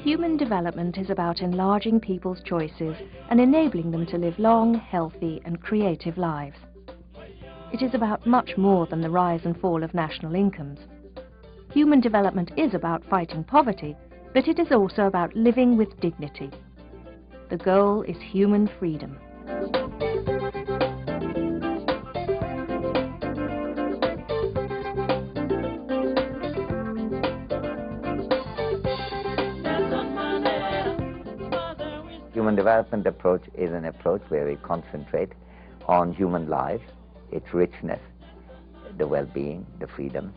Human development is about enlarging people's choices and enabling them to live long, healthy and creative lives. It is about much more than the rise and fall of national incomes. Human development is about fighting poverty, but it is also about living with dignity. The goal is human freedom. Human development approach is an approach where we concentrate on human lives, its richness, the well-being, the freedoms,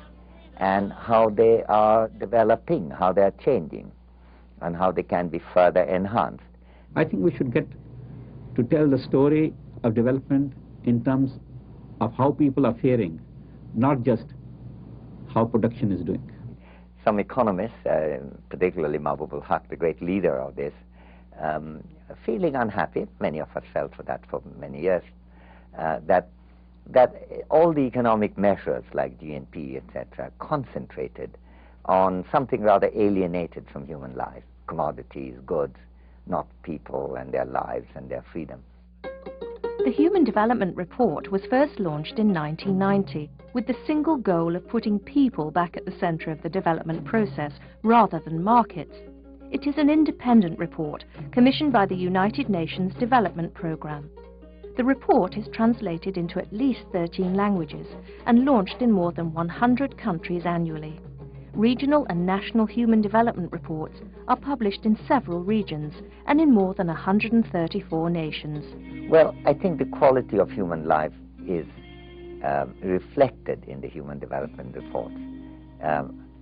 and how they are developing, how they are changing, and how they can be further enhanced. I think we should get to tell the story of development in terms of how people are faring, not just how production is doing. Some economists, particularly Mahbub al-Haq, the great leader of this, feeling unhappy, many of us felt for that for many years, that all the economic measures like GNP, etc., concentrated on something rather alienated from human life, commodities, goods, not people and their lives and their freedom. The Human Development Report was first launched in 1990 with the single goal of putting people back at the centre of the development process rather than markets. It is an independent report commissioned by the United Nations Development Programme. The report is translated into at least 13 languages and launched in more than 100 countries annually. Regional and national human development reports are published in several regions and in more than 134 nations. Well, I think the quality of human life is reflected in the human development reports.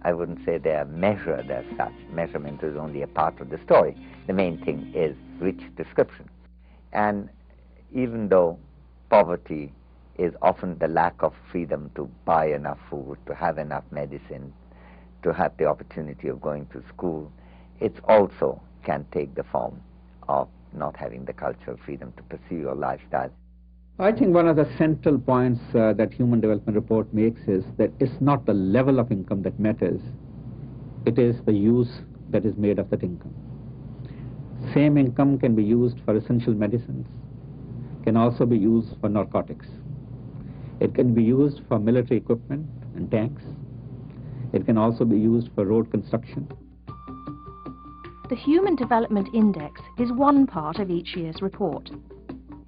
I wouldn't say they are measured as such. Measurement is only a part of the story. The main thing is rich description. And even though poverty is often the lack of freedom to buy enough food, to have enough medicine, to have the opportunity of going to school, it also can take the form of not having the cultural freedom to pursue your lifestyle. I think one of the central points that Human Development Report makes is that it's not the level of income that matters, it is the use that is made of that income. Same income can be used for essential medicines, can also be used for narcotics. It can be used for military equipment and tanks. It can also be used for road construction. The Human Development Index is one part of each year's report.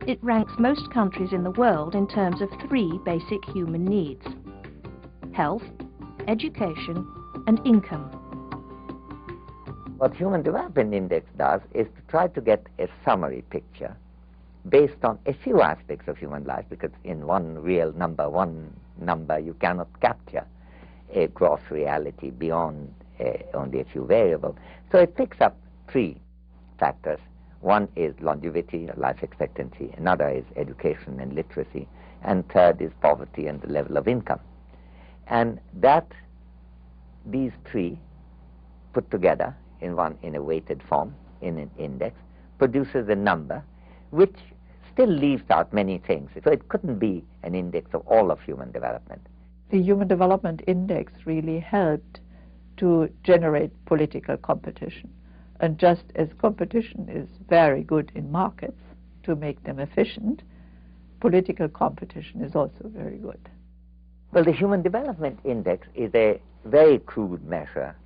It ranks most countries in the world in terms of 3 basic human needs: health, education, and income. What Human Development Index does is to try to get a summary picture based on a few aspects of human life, because in one number you cannot capture a gross reality beyond only a few variables. So it picks up 3 factors. One is longevity, life expectancy. Another is education and literacy. And third is poverty and the level of income. And these 3 put together in a weighted form, in an index, produces a number which still leaves out many things. So it couldn't be an index of all of human development. The Human Development Index really helped to generate political competition. And just as competition is very good in markets to make them efficient, political competition is also very good. Well, the Human Development Index is a very crude measure,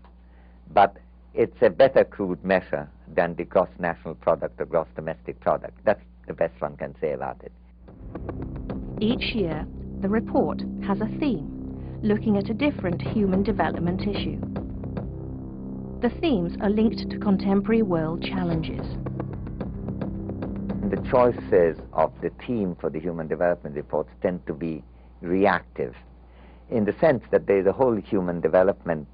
but it's a better crude measure than the gross national product or gross domestic product. That's the best one can say about it. Each year, the report has a theme, looking at a different human development issue. The themes are linked to contemporary world challenges. The choices of the theme for the Human Development Reports tend to be reactive, in the sense that there is a whole human development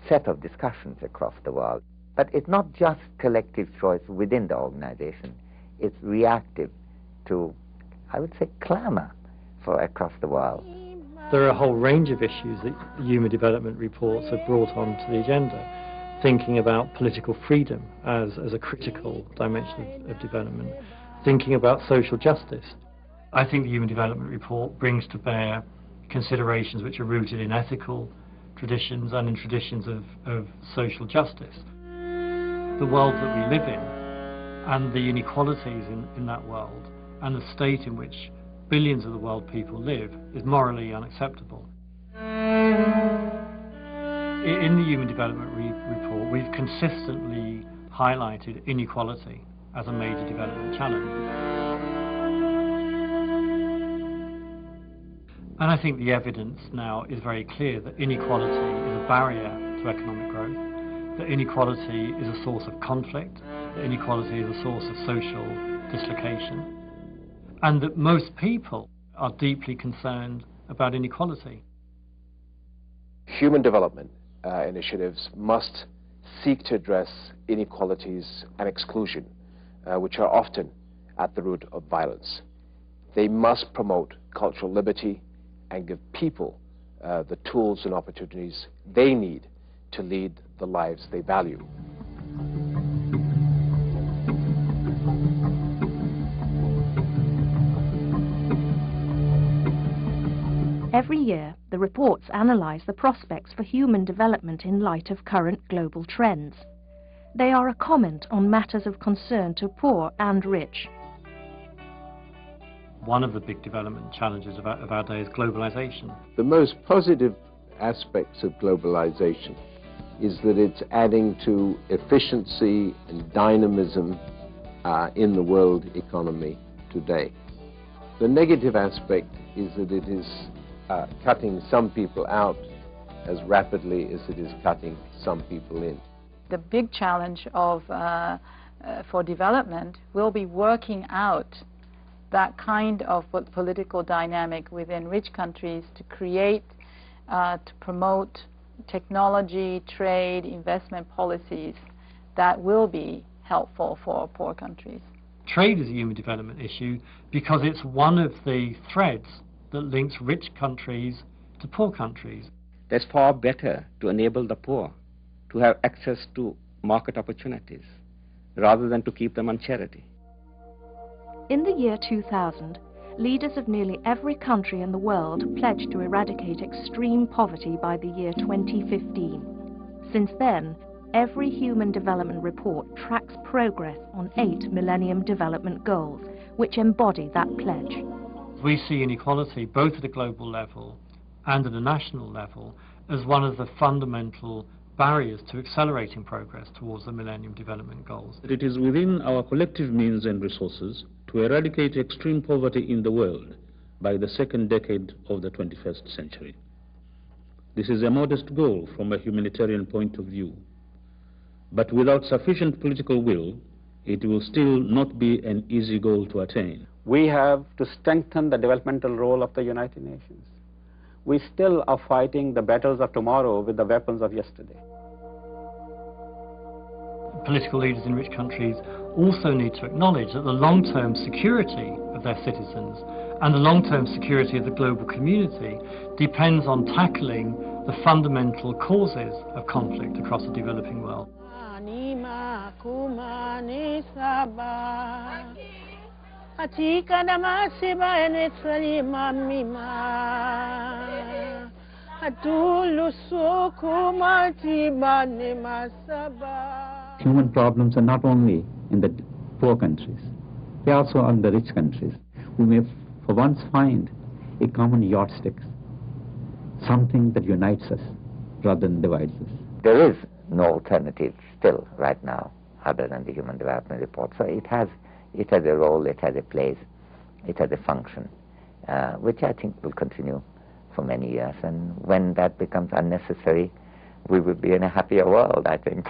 set of discussions across the world. But it's not just collective choice within the organization. It's reactive to, I would say, clamor for across the world. There are a whole range of issues that Human Development Reports have brought onto the agenda. Thinking about political freedom as a critical dimension of development, thinking about social justice. I think the Human Development Report brings to bear considerations which are rooted in ethical traditions and in traditions of social justice. The world that we live in and the inequalities in that world and the state in which billions of the world people live is morally unacceptable. In the Human Development Report, we've consistently highlighted inequality as a major development challenge. And I think the evidence now is very clear that inequality is a barrier to economic growth, that inequality is a source of conflict, that inequality is a source of social dislocation, and that most people are deeply concerned about inequality. Human development initiatives must seek to address inequalities and exclusion, which are often at the root of violence. They must promote cultural liberty and give people the tools and opportunities they need to lead the lives they value. Every year, the reports analyse the prospects for human development in light of current global trends. They are a comment on matters of concern to poor and rich. One of the big development challenges of our day is globalization. The most positive aspects of globalization is that it's adding to efficiency and dynamism in the world economy today. The negative aspect is that it is cutting some people out as rapidly as it is cutting some people in. The big challenge for development will be working out that kind of political dynamic within rich countries to create, to promote technology, trade, investment policies that will be helpful for poor countries. Trade is a human development issue because it's one of the threads that links rich countries to poor countries. It's far better to enable the poor to have access to market opportunities rather than to keep them on charity. In the year 2000, leaders of nearly every country in the world pledged to eradicate extreme poverty by the year 2015. Since then, every Human Development Report tracks progress on 8 Millennium Development Goals, which embody that pledge. We see inequality both at a global level and at a national level as one of the fundamental barriers to accelerating progress towards the Millennium Development Goals. It is within our collective means and resources to eradicate extreme poverty in the world by the second decade of the 21st century. This is a modest goal from a humanitarian point of view, but without sufficient political will, it will still not be an easy goal to attain. We have to strengthen the developmental role of the United Nations. We still are fighting the battles of tomorrow with the weapons of yesterday. Political leaders in rich countries also need to acknowledge that the long-term security of their citizens and the long-term security of the global community depends on tackling the fundamental causes of conflict across the developing world. Human problems are not only in the poor countries, they are also in the rich countries. We may for once find a common yardstick, something that unites us rather than divides us. There is no alternative still right now other than the Human Development Report. So it has a role, it has a place, it has a function, which I think will continue for many years. And when that becomes unnecessary, we will be in a happier world, I think.